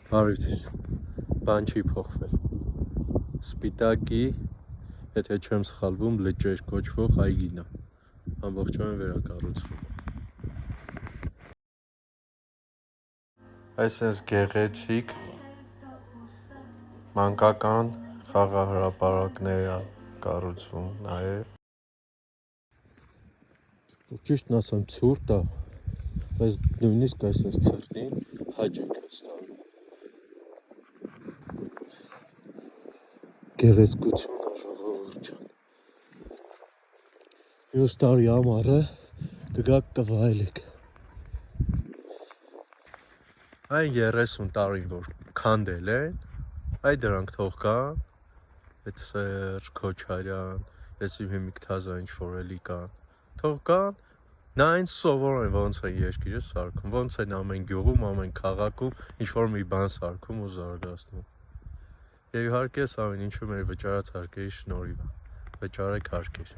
Բարև ձեզ, բան չի փոխվել, սպիտակի, եթե չեմ սխալվում, լճեր կոչվող այգին է, ամբողջովին վերակառուցվում։ Այսպես գեղեցիկ, մանկական խաղահրապարակներ է կառուցվում նաև։ Ճիշտն ասեմ, ցուրտ է, բայց նույնիսկ այսպես ցրտին հաճույք է ստանում։ Գեղեցկություն է ժողովուրդ ջան։ Մյուս տարի ամառը կգաք կվայելեք։ Այն 30 տարին, որ քանդել են, այ դրանք թող կան, այդ Սերժ Քոչարյան, Հիմիկ Թազա ինչ-որ էլի կան, թող կան, նայեն սովորեն ոնց են երկիրը սարքում, ոնց են ամեն գյուղում, ամեն քաղաքում ինչ-որ մի բան սարքում ու զարգացնում։ Եվ իհարկե սա ամեն ինչը մեր վճարած հարկերի շնորհիվ է, վճարեք հարկեր։